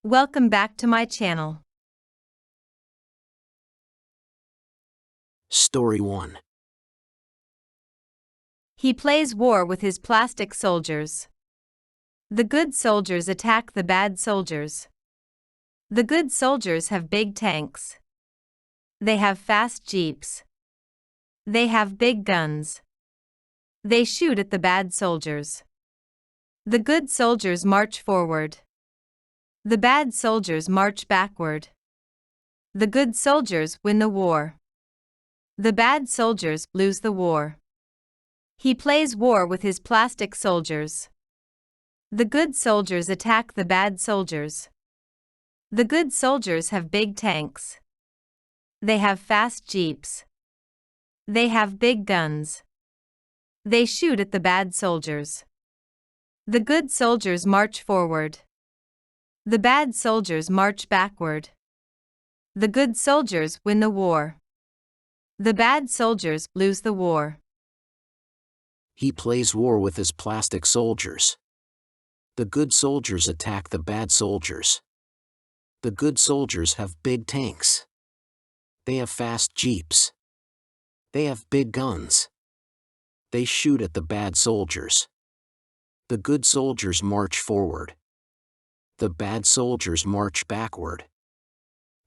Welcome back to my channel. Story 1. He plays war with his plastic soldiers. The good soldiers attack the bad soldiers. The good soldiers have big tanks. They have fast jeeps. They have big guns. They shoot at the bad soldiers. The good soldiers march forward. The bad soldiers march backward. The good soldiers win the war. The bad soldiers lose the war. He plays war with his plastic soldiers. The good soldiers attack the bad soldiers. The good soldiers have big tanks. They have fast jeeps. They have big guns. They shoot at the bad soldiers. The good soldiers march forward. The bad soldiers march backward. The good soldiers win the war. The bad soldiers lose the war. He plays war with his plastic soldiers. The good soldiers attack the bad soldiers. The good soldiers have big tanks. They have fast jeeps. They have big guns. They shoot at the bad soldiers. The good soldiers march forward. The bad soldiers march backward.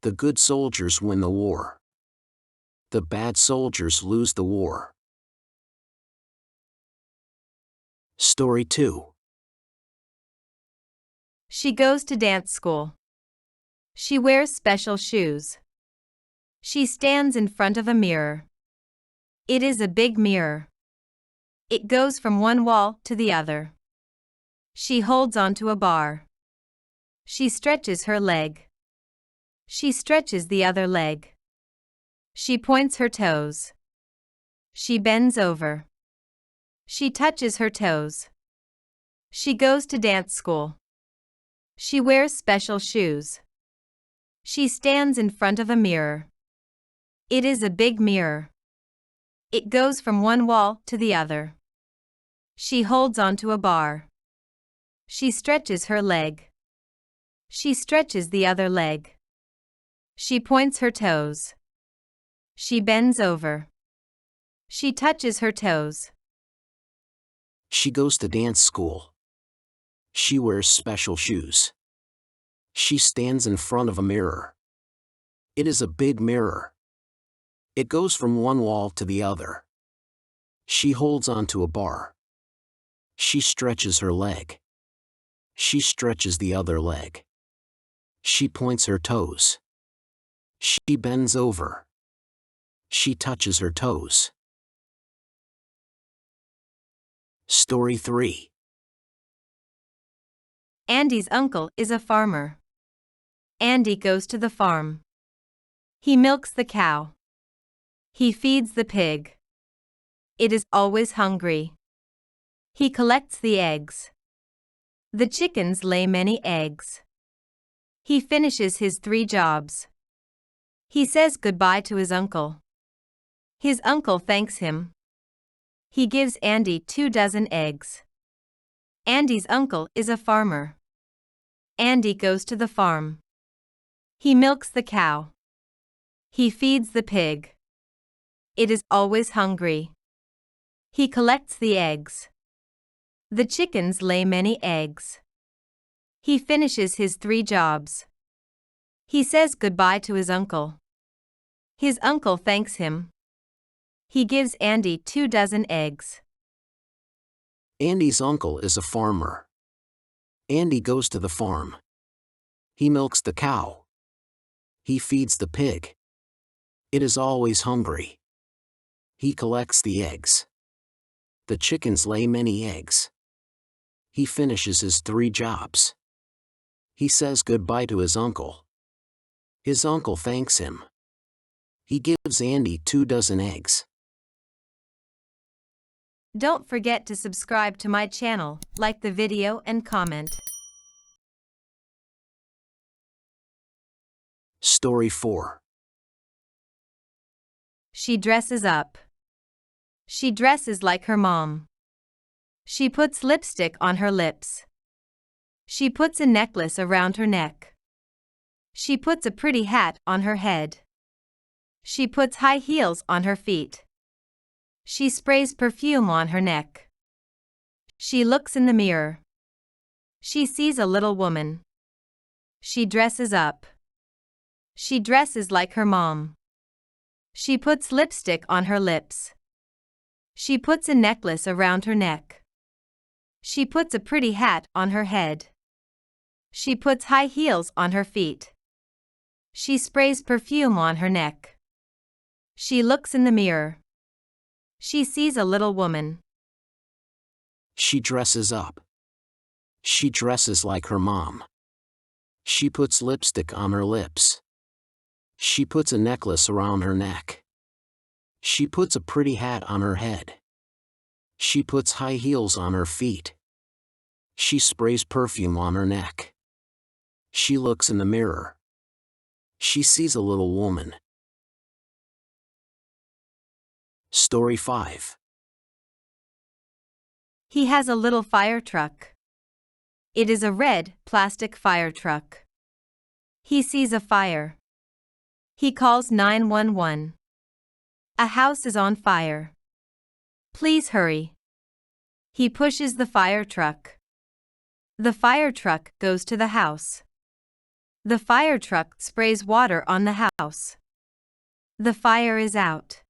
The good soldiers win the war. The bad soldiers lose the war. Story 2. She goes to dance school. She wears special shoes. She stands in front of a mirror. It is a big mirror. It goes from one wall to the other. She holds onto a bar. She stretches her leg. She stretches the other leg. She points her toes. She bends over. She touches her toes. She goes to dance school. She wears special shoes. She stands in front of a mirror. It is a big mirror. It goes from one wall to the other. She holds onto a bar. She stretches her leg. She stretches the other leg. She points her toes. She bends over. She touches her toes. She goes to dance school. She wears special shoes. She stands in front of a mirror. It is a big mirror. It goes from one wall to the other. She holds onto a bar. She stretches her leg. She stretches the other leg. She points her toes. She bends over. She touches her toes. Story 3. Andy's uncle is a farmer. Andy goes to the farm. He milks the cow. He feeds the pig. It is always hungry. He collects the eggs. The chickens lay many eggs. He finishes his 3 jobs. He says goodbye to his uncle. His uncle thanks him. He gives Andy 2 dozen eggs. Andy's uncle is a farmer. Andy goes to the farm. He milks the cow. He feeds the pig. It is always hungry. He collects the eggs. The chickens lay many eggs. He finishes his 3 jobs. He says goodbye to his uncle. His uncle thanks him. He gives Andy 2 dozen eggs. Andy's uncle is a farmer. Andy goes to the farm. He milks the cow. He feeds the pig. It is always hungry. He collects the eggs. The chickens lay many eggs. He finishes his 3 jobs. He says goodbye to his uncle. His uncle thanks him. He gives Andy 2 dozen eggs. Don't forget to subscribe to my channel, like the video and comment. Story 4. She dresses up. She dresses like her mom. She puts lipstick on her lips. She puts a necklace around her neck. She puts a pretty hat on her head. She puts high heels on her feet. She sprays perfume on her neck. She looks in the mirror. She sees a little woman. She dresses up. She dresses like her mom. She puts lipstick on her lips. She puts a necklace around her neck. She puts a pretty hat on her head. She puts high heels on her feet. She sprays perfume on her neck. She looks in the mirror. She sees a little woman. She dresses up. She dresses like her mom. She puts lipstick on her lips. She puts a necklace around her neck. She puts a pretty hat on her head. She puts high heels on her feet. She sprays perfume on her neck. She looks in the mirror. She sees a little woman. Story 5. He has a little fire truck. It is a red, plastic fire truck. He sees a fire. He calls 911. A house is on fire. Please hurry. He pushes the fire truck. The fire truck goes to the house. The fire truck sprays water on the house. The fire is out.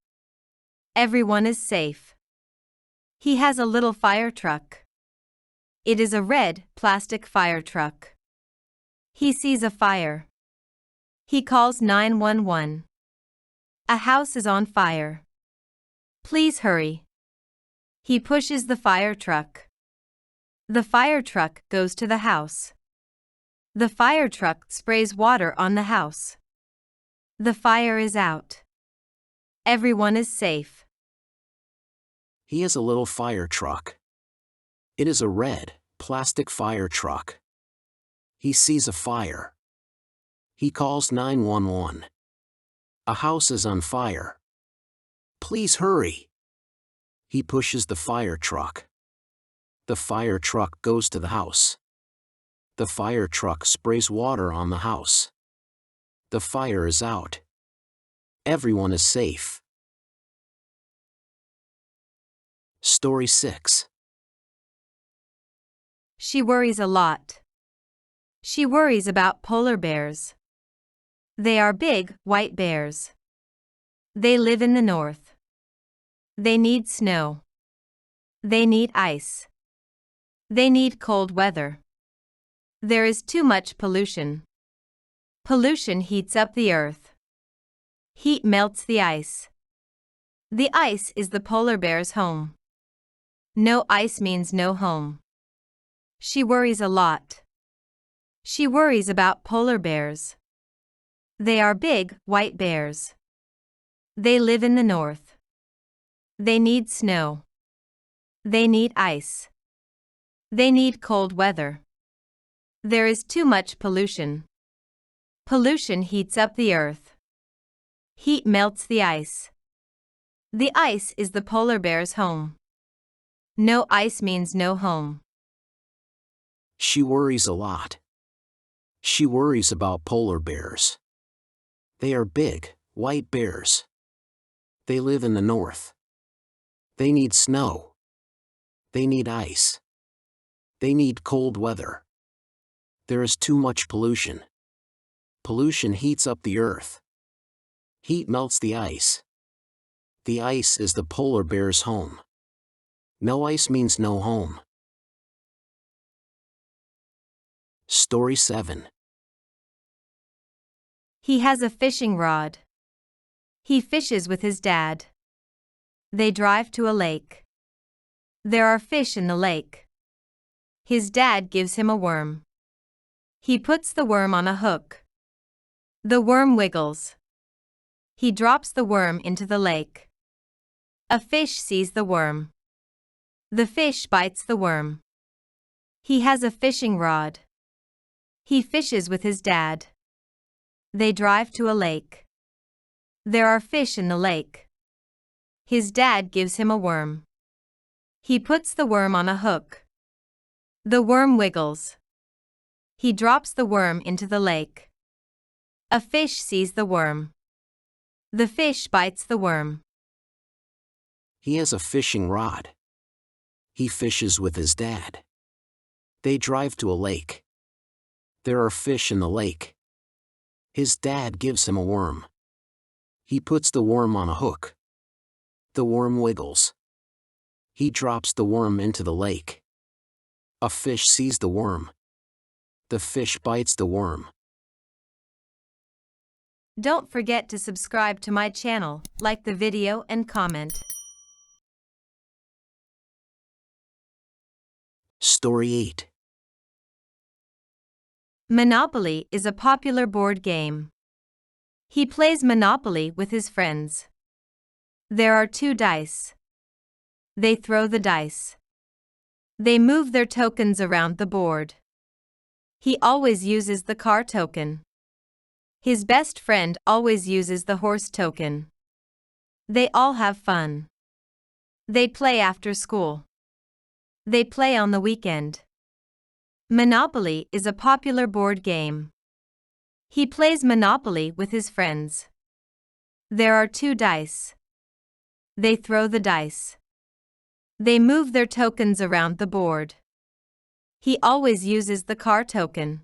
Everyone is safe. He has a little fire truck. It is a red, plastic fire truck. He sees a fire. He calls 911. A house is on fire. Please hurry. He pushes the fire truck. The fire truck goes to the house. The fire truck sprays water on the house. The fire is out. Everyone is safe. He has a little fire truck. It is a red, plastic fire truck. He sees a fire. He calls 911. A house is on fire. Please hurry. He pushes the fire truck. The fire truck goes to the house. The fire truck sprays water on the house. The fire is out. Everyone is safe. Story 6. She worries a lot. She worries about polar bears. They are big, white bears. They live in the north. They need snow. They need ice. They need cold weather. There is too much pollution. Pollution heats up the earth. Heat melts the ice. The ice is the polar bear's home. No ice means no home. She worries a lot. She worries about polar bears. They are big, white bears. They live in the north. They need snow. They need ice. They need cold weather. There is too much pollution. Pollution heats up the earth. Heat melts the ice. The ice is the polar bear's home. No ice means no home. She worries a lot. She worries about polar bears. They are big, white bears. They live in the north. They need snow. They need ice. They need cold weather. There is too much pollution. Pollution heats up the earth. Heat melts the ice. The ice is the polar bear's home. No ice means no home. Story 7. He has a fishing rod. He fishes with his dad. They drive to a lake. There are fish in the lake. His dad gives him a worm. He puts the worm on a hook. The worm wiggles. He drops the worm into the lake. A fish sees the worm. The fish bites the worm. He has a fishing rod. He fishes with his dad. They drive to a lake. There are fish in the lake. His dad gives him a worm. He puts the worm on a hook. The worm wiggles. He drops the worm into the lake. A fish sees the worm. The fish bites the worm. He has a fishing rod. He fishes with his dad. They drive to a lake. There are fish in the lake. His dad gives him a worm. He puts the worm on a hook. The worm wiggles. He drops the worm into the lake. A fish sees the worm. The fish bites the worm. Don't forget to subscribe to my channel, like the video and comment. Story 8. Monopoly is a popular board game. He plays Monopoly with his friends. There are 2 dice. They throw the dice. They move their tokens around the board. He always uses the car token. His best friend always uses the horse token. They all have fun. They play after school. They play on the weekend. Monopoly is a popular board game. He plays Monopoly with his friends. There are 2 dice. They throw the dice. They move their tokens around the board. He always uses the car token.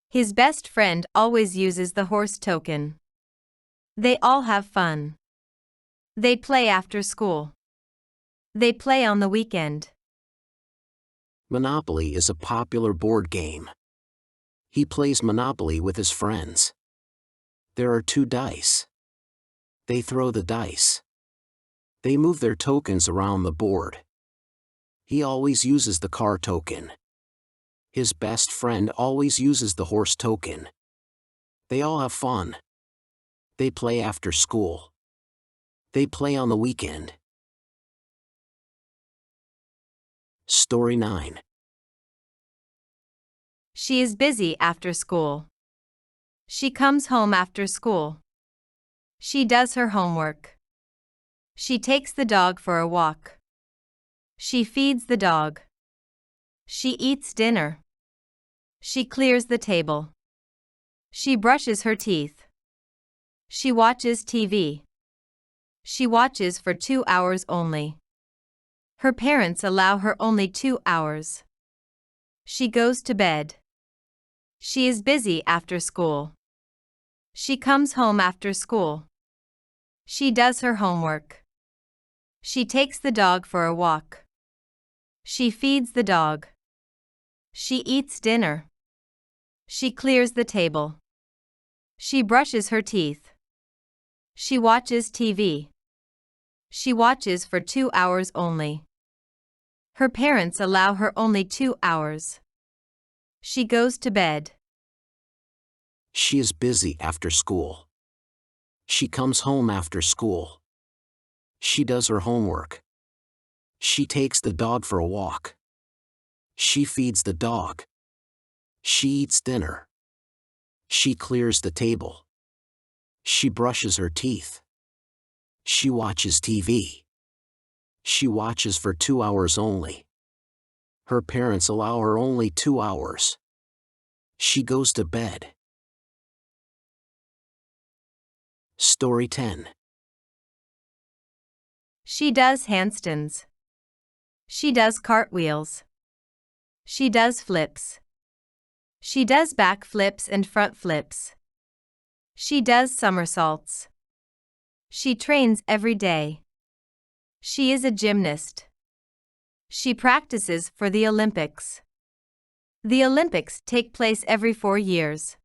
His best friend always uses the horse token. They all have fun. They play after school. They play on the weekend. Monopoly is a popular board game. He plays Monopoly with his friends. There are 2 dice. They throw the dice. They move their tokens around the board. He always uses the car token. His best friend always uses the horse token. They all have fun. They play after school. They play on the weekend. Story 9. She is busy after school. She comes home after school. She does her homework. She takes the dog for a walk. She feeds the dog. She eats dinner. She clears the table. She brushes her teeth. She watches TV. She watches for 2 hours only. Her parents allow her only 2 hours. She goes to bed. She is busy after school. She comes home after school. She does her homework. She takes the dog for a walk. She feeds the dog. She eats dinner. She clears the table. She brushes her teeth. She watches TV. She watches for 2 hours only. Her parents allow her only 2 hours. She goes to bed. She is busy after school. She comes home after school. She does her homework. She takes the dog for a walk. She feeds the dog. She eats dinner. She clears the table. She brushes her teeth. She watches TV. She watches for 2 hours only. Her parents allow her only 2 hours. She goes to bed. Story 10. She does handstands. She does cartwheels. She does flips. She does back flips and front flips. She does somersaults. She trains every day. She is a gymnast. She practices for the Olympics. The Olympics take place every 4 years.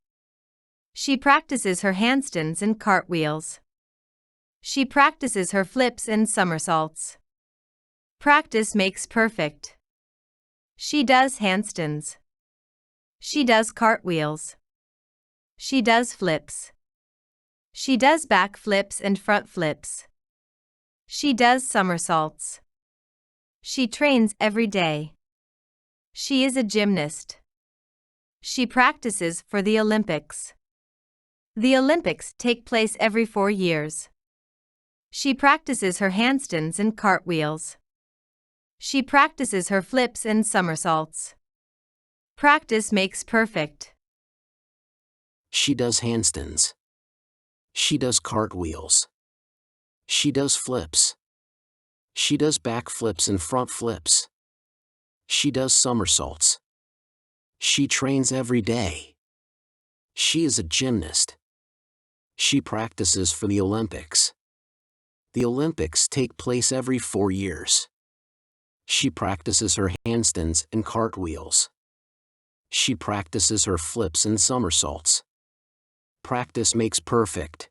She practices her handstands and cartwheels. She practices her flips and somersaults. Practice makes perfect. She does handstands. She does cartwheels. She does flips. She does back flips and front flips. She does somersaults. She trains every day. She is a gymnast. She practices for the Olympics. The Olympics take place every 4 years. She practices her handstands and cartwheels. She practices her flips and somersaults. Practice makes perfect. She does handstands. She does cartwheels. She does flips. She does back flips and front flips. She does somersaults. She trains every day. She is a gymnast. She practices for the Olympics. The Olympics take place every 4 years. She practices her handstands and cartwheels. She practices her flips and somersaults. Practice makes perfect.